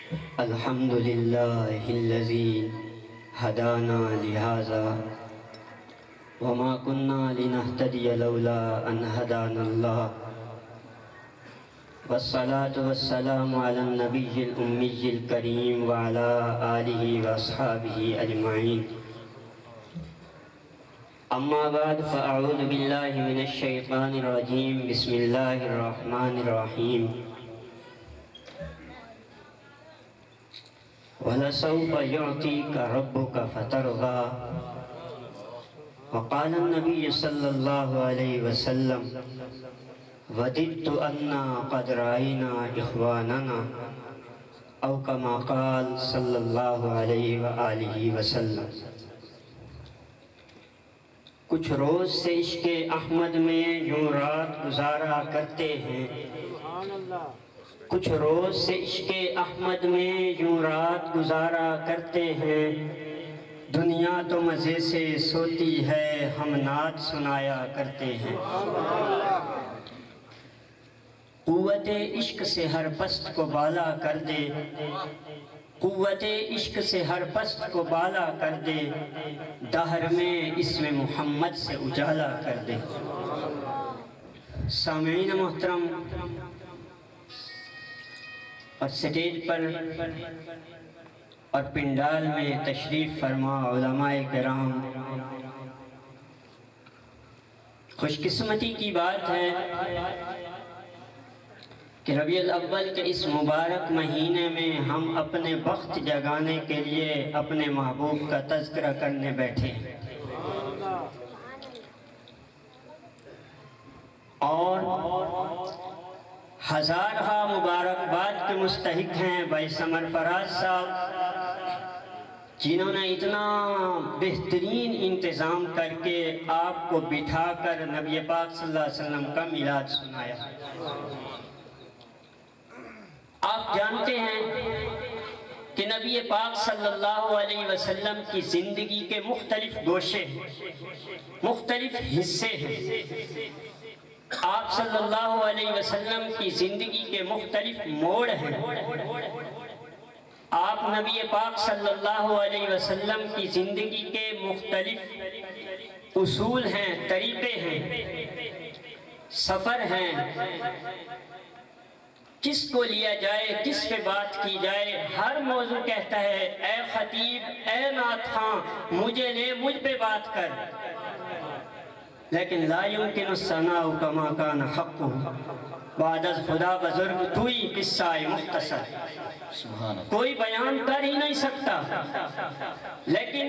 الحمد لله الذي هدانا لهذا وما كنا لنهتدي لولا أن هدانا الله والصلاة والسلام على النبي الأمي الكريم وعلى آله وأصحابه أجمعين. أما بعد فأعوذ بالله من الشيطان الرجيم. بسم الله الرحمن الرحيم. وَلَسَوْفَ يُعْطِيكَ رَبُّكَ فَتَرْضَى. وقال النبي صلى الله عليه وسلم وَدِدْتُ أَنَّا قَدْ رَأَيْنَا إِخْوَانَنَا أو كما قال صلی اللہ علیہ وآلہ وسلم. کچھ روز سے عشق احمد میں یوں رات گزارا کرتے ہیں. کچھ روز سے عشق احمد میں یوں رات گزارا کرتے ہیں. دنیا تو مزے سے سوتی ہے ہم نعت سنایا کرتے ہیں. قوت عشق سے ہر پست کو بالا کر دے. قوت عشق سے ہر پست کو بالا کر دے. دہر میں اسم محمد سے اجالا کر دے. سامعین محترم اور سٹیج پر اور پنڈال میں تشریف فرما علماء کرام، خوش قسمتی کی بات ہے کہ ربیع الاول کے اس مبارک مہینے میں ہم اپنے بخت جگانے کے لیے اپنے محبوب کا تذکرہ کرنے بیٹھے ہیں. اور ہزارہا مبارکباد کے مستحق ہیں بھائی سمر فراز صاحب، جنہوں نے اتنا بہترین انتظام کر کے آپ کو بٹھا کر نبی پاک صلی اللہ علیہ وسلم کا میلاد سنایا. آپ جانتے ہیں کہ نبی پاک صلی اللہ علیہ وسلم کی زندگی کے مختلف گوشے ہیں، مختلف حصے ہیں. آپ صلی اللہ علیہ وسلم کی زندگی کے مختلف موڑ ہیں. آپ نبی پاک صلی اللہ علیہ وسلم کی زندگی کے مختلف اصول ہیں، طریقے ہیں، سفر ہیں. کس کو لیا جائے، کس پہ بات کی جائے، ہر موضوع کہتا ہے اے خطیب، اے نعت خواں، مجھے لے، مجھ پہ بات کر. لیکن لا یمکن الثناء کما کان حقہ، بعد از خدا بزرگ توئی قصہ مختصر. کوئی بیان کر ہی نہیں سکتا، لیکن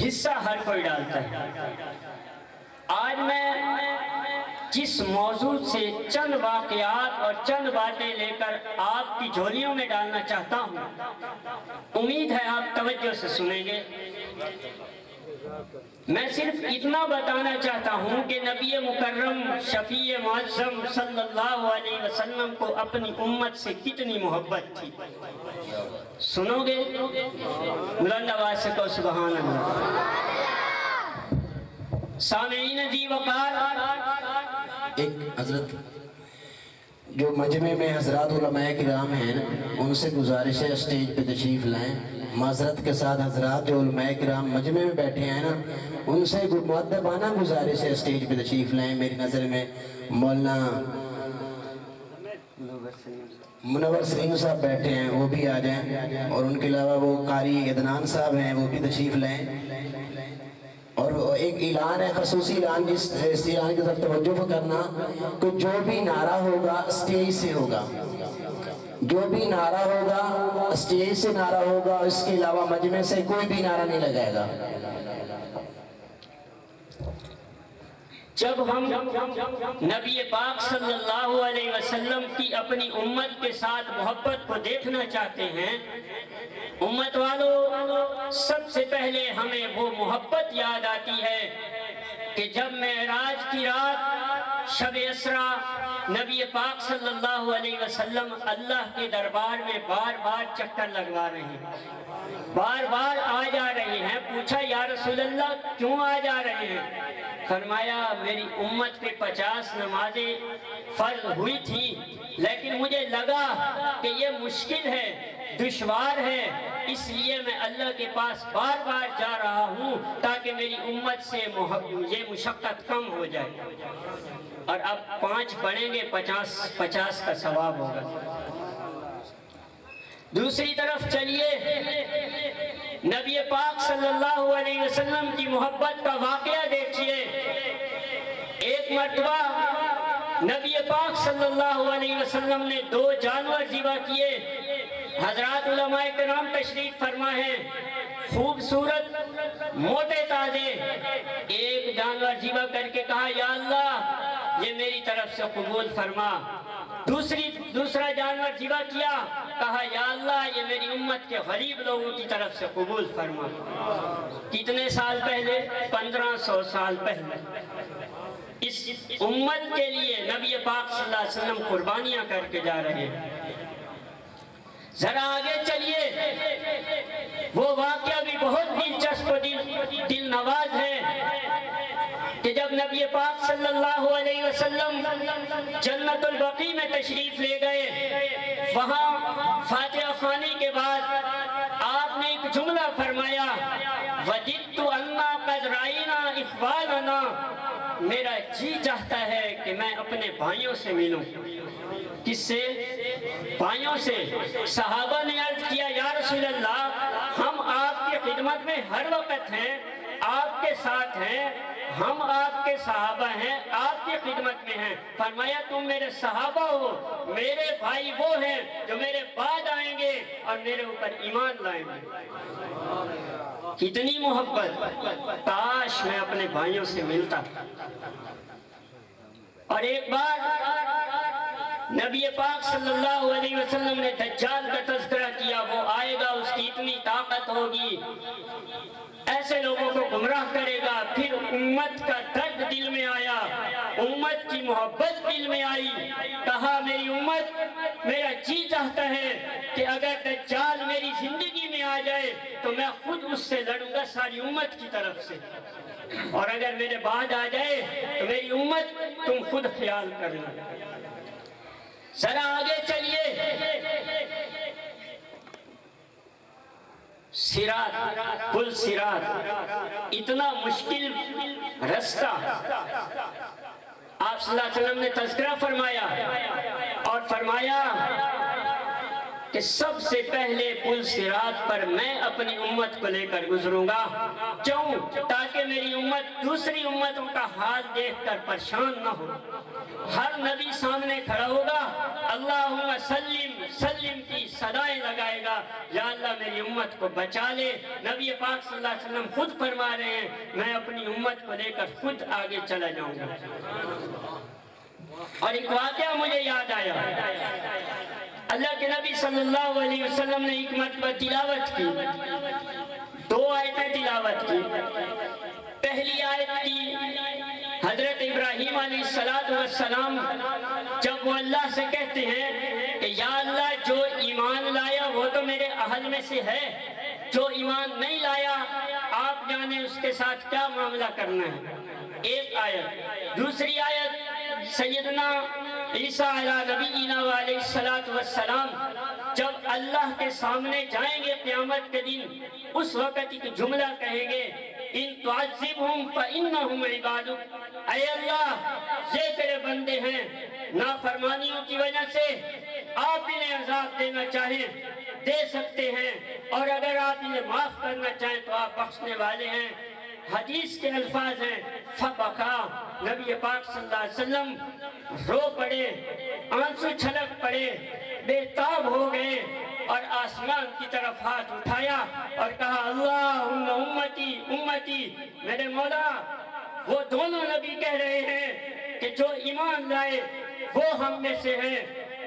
حصہ ہر کوئی ڈالتا ہے. آج میں جس موضوع سے چند واقعات اور چند باتیں لے کر آپ کی جھولیوں میں ڈالنا چاہتا ہوں، امید ہے آپ توجہ سے سنیں گے. میں صرف اتنا بتانا چاہتا ہوں کہ نبی مکرم شفیع معظم صلی اللہ علیہ وسلم کو اپنی امت سے کتنی محبت تھی. سنو گے؟ بلند آواز سے کہو سبحان اللہ. سامعین جی وقار، ایک حضرت جو مجمع میں حضرات علماء کرام ہیں ان سے گزارش ہے اسٹیج پہ تشریف لائیں. معذرت کے ساتھ حضرات جو علماء کرام مجمع میں بیٹھے ہیں نا، ان سے مؤدبانہ گزارش ہے اسٹیج پہ تشریف لائیں. میری نظر میں مولانا منور سلیم صاحب بیٹھے ہیں، وہ بھی آ جائیں. اور ان کے علاوہ وہ قاری عدنان صاحب ہیں، وہ بھی تشریف لائیں. اور ایک اعلان ہے، خصوصی اعلان، اس اعلان کی طرف توجہ کرنا کہ جو بھی نعرہ ہوگا اسٹیج سے ہوگا. جو بھی نعرہ ہوگا اسٹیج سے نعرہ ہوگا، اس کے علاوہ مجمع سے کوئی بھی نعرہ نہیں لگائے گا. جب ہم نبی پاک صلی اللہ علیہ وسلم کی اپنی امت کے ساتھ محبت کو دیکھنا چاہتے ہیں، امت والوں، سب سے پہلے ہمیں وہ محبت یاد آتی ہے کہ جب معراج کی رات شب اسرا نبی پاک صلی اللہ علیہ وسلم اللہ کے دربار میں بار بار چکر لگوا رہے ہیں، بار بار آ جا رہے ہیں. پوچھا یا رسول اللہ کیوں آ جا رہے ہیں؟ فرمایا میری امت پہ 50 نمازیں فرض ہوئی تھی، لیکن لیکن مجھے لگا کہ یہ مشکل ہے، دشوار ہے، اس لیے میں اللہ کے پاس بار بار جا رہا ہوں تاکہ میری امت سے یہ مشقت کم ہو جائے۔ اور اب 5 پڑھیں گے 50 کا ثواب ہوگا۔ دوسری طرف چلیے نبی پاک صلی اللہ علیہ وسلم کی محبت کا واقعہ دیکھیے۔ ایک مرتبہ نبی پاک صلی اللہ علیہ وسلم نے 2 جانور ذبح کیے۔ حضرات علماء کرام تشریف فرما ہے، خوبصورت موٹے تازے ایک جانور ذبح کر کے کہا یا اللہ یہ میری طرف سے قبول فرما۔ دوسرا جانور ذبح کیا، کہا یا اللہ یہ میری امت کے غریب لوگوں کی طرف سے قبول فرما۔ کتنے سال پہلے؟ 1500 سال پہلے اس امت کے لیے نبی پاک صلی اللہ علیہ وسلم قربانیاں کر کے جا رہے ہیں۔ ذرا آگے چلیے، وہ واقعہ بھی بہت دلچسپ دل نواز ہے کہ جب نبی پاک صلی اللہ علیہ وسلم جنت البقیع میں تشریف لے گئے، وہاں فاتحہ خوانی کے بعد آپ نے ایک جملہ فرمایا، وَجِدْتُ أَنَّا قَدْ رَأَيْنَا إِخْوَانَنَا، میرا جی چاہتا ہے کہ میں اپنے بھائیوں سے ملوں۔ کس سے؟ بھائیوں سے۔ صحابہ نے عرض کیا یا رسول اللہ ہم آپ کی خدمت میں ہر وقت ہیں، آپ کے ساتھ ہیں، ہم آپ کے صحابہ ہیں، آپ کی خدمت میں ہیں۔ فرمایا تم میرے صحابہ ہو، میرے بھائی وہ ہیں جو میرے بعد آئیں گے اور میرے اوپر ایمان لائیں گے۔ کتنی محبت، کاش میں اپنے بھائیوں سے ملتا۔ اور ایک بار نبی پاک صلی اللہ علیہ وسلم نے دجال کا تذکرہ کیا، وہ آئے گا، اس کی اتنی طاقت ہوگی، ایسے لوگوں کو گمراہ کرے گا۔ پھر امت کا درد دل میں آیا، امت کی محبت دل میں آئی، کہا میری امت، میرا جی چاہتا ہے کہ اگر دجال میری زندگی میں آ جائے تو میں خود اس سے لڑوں گا ساری امت کی طرف سے، اور اگر میرے بعد آ جائے تو میری امت تم خود خیال کرنا۔ ذرا آگے چلیے، صراط، پل صراط، اتنا مشکل رستہ آپ صلی اللہ علیہ وسلم نے تذکرہ فرمایا اور فرمایا کہ سب سے پہلے پل صراط پر میں اپنی امت کو لے کر گزروں گا۔ کیوں؟ تاکہ میری امت دوسری امتوں کا حال دیکھ کر پریشان نہ ہو۔ ہر نبی سامنے کھڑا ہوگا، اللہم سلم سلم کی صدائیں لگائے گا، یا اللہ میری امت کو بچا لے۔ نبی پاک صلی اللہ علیہ وسلم خود فرما رہے ہیں میں اپنی امت کو لے کر خود آگے چلا جاؤں گا۔ اور ایک واقعہ مجھے یاد آیا، اللہ کے نبی صلی اللہ علیہ وسلم نے ایک مرتبہ تلاوت کی، 2 آیتیں تلاوت کی۔ پہلی آیت کی حضرت ابراہیم علیہ السلام جب وہ اللہ سے کہتے ہیں کہ یا اللہ جو ایمان لایا وہ تو میرے اہل میں سے ہے، جو ایمان نہیں لایا آپ جانے اس کے ساتھ کیا معاملہ کرنا ہے، ایک آیت۔ دوسری آیت سیدنا عیسیٰ علیہ نبینا علیہ السلام جب اللہ کے سامنے جائیں گے قیامت کے دن، اس وقت ایک جملہ کہیں گے، ان تعذبہم فإنہم عبادک، اے اللہ یہ تیرے بندے ہیں، نافرمانیوں کی وجہ سے آپ انہیں عذاب دینا چاہیں دے سکتے ہیں، اور اگر آپ انہیں معاف کرنا چاہیں تو آپ بخشنے والے ہیں۔ حدیث کے الفاظ ہیں فبکا، نبی پاک صلی اللہ علیہ وسلم رو پڑے، آنسو چھلک پڑے، بے تاب ہو گئے، اور آسمان کی طرف ہاتھ اٹھایا اور کہا اللہم امتی امتی، میرے مولا وہ دونوں نبی کہہ رہے ہیں کہ جو ایمان لائے وہ ہم میں سے ہیں،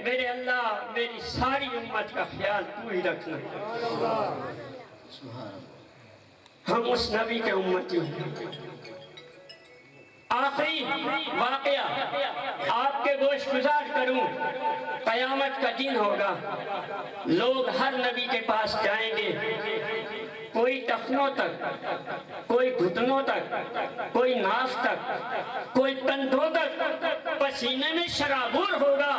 میرے اللہ میری ساری امت کا خیال تو ہی رکھنا۔ ہم اس نبی کے امتی ہیں۔ آخری واقعہ آپ کے گوش گزار کروں، قیامت کا دن ہوگا، لوگ ہر نبی کے پاس جائیں گے، کوئی ٹخنوں تک، کوئی گھٹنوں تک، کوئی ناف تک، کوئی کندھوں تک پسینے میں شرابور ہوگا،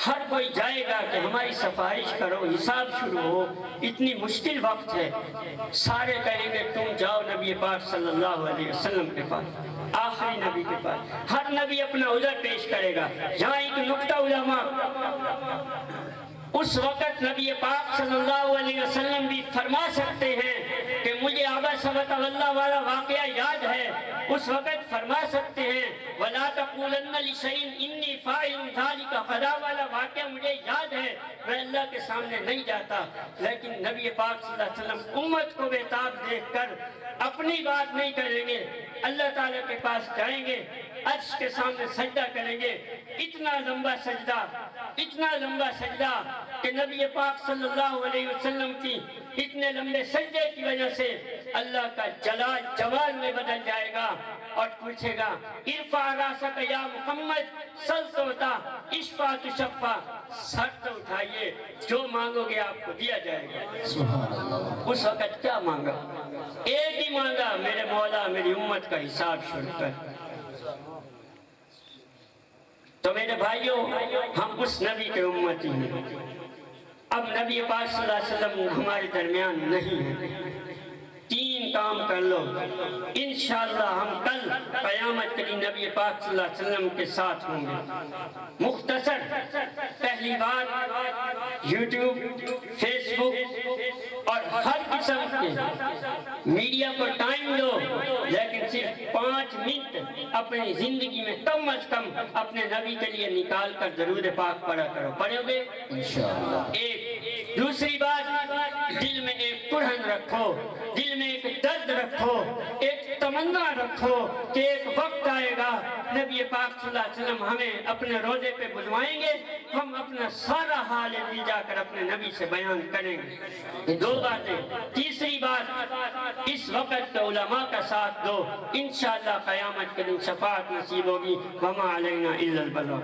ہر کوئی جائے گا کہ ہماری سفارش کرو، حساب شروع ہو، اتنی مشکل وقت ہے، سارے کہیں گے تم جاؤ نبی پاک صلی اللہ علیہ وسلم کے پاس، آخری نبی کے پاس۔ ہر نبی اپنا عذر پیش کرے گا۔ یہاں ایک نکتہ علماء، اس وقت نبی پاک صلی اللہ علیہ وسلم بھی فرما سکتے ہیں کہ مجھے عبس وتولی والا واقعہ یاد ہے، اس وقت فرما سکتے ہیں وَلَا تَقُولَنَّ لِشَيْءٍ إِنِّي فَاعِلٌ ذَلِكَ غَدًا والا واقعہ مجھے یاد ہے، میں اللہ کے سامنے نہیں جاتا۔ لیکن نبی پاک صلی اللہ علیہ وسلم امت کو بےتاب دیکھ کر اپنی بات نہیں کریں گے، اللہ تعالیٰ کے پاس جائیں گے، عرش کے سامنے سجدہ کریں گے۔ اتنا لمبا سجدہ کہ نبی پاک صلی اللہ علیہ وسلم کی اتنے لمبے سجدے کی وجہ سے اللہ کا جلال جمال میں بدل جائے گا اور پوچھے گا ارفع راسک یا محمد سل توتا اشفع تشفع، سر تو اٹھائیے، جو مانگو گے آپ کو دیا جائے گا۔ سبحان اللہ۔ اس وقت کیا مانگا؟ ایک ہی مانگا، میرے مولا میری امت کا حساب شروع کر۔ تو میرے بھائیوں، ہم اس نبی کے امتی ہیں۔ اب نبی پاک صلی اللہ علیہ وسلم ہمارے درمیان نہیں ہے، تین کام کر لو، انشاءاللہ ہم کل قیامت کے دن نبی پاک صلی اللہ علیہ وسلم کے ساتھ ہوں گے۔ مختصر، پہلی بات یوٹیوب، فیس بک اور ہر قسم کے میڈیا کو ٹائم دو، لیکن صرف 5 منٹ اپنی زندگی میں کم از کم اپنے نبی کے لیے نکال کر درود پاک پڑھا کرو۔ پڑھو گے انشاءاللہ۔ ایک دوسری بات، دل میں ایک قرآن رکھو، دل میں ایک درد رکھو، ایک تمنا رکھو کہ ایک وقت آئے گا نبی پاک صلی اللہ علیہ وسلم ہمیں اپنے روزے پہ بلوائیں گے، ہم اپنا سارا حال دل جا کر اپنے نبی سے بیان کریں گے۔ 2 باتیں۔ تیسری بات، اس وقت کے علماء کا ساتھ دو، انشاءاللہ قیامت کے دن شفاعت نصیب ہوگی۔ وما علینا الا البلاغ۔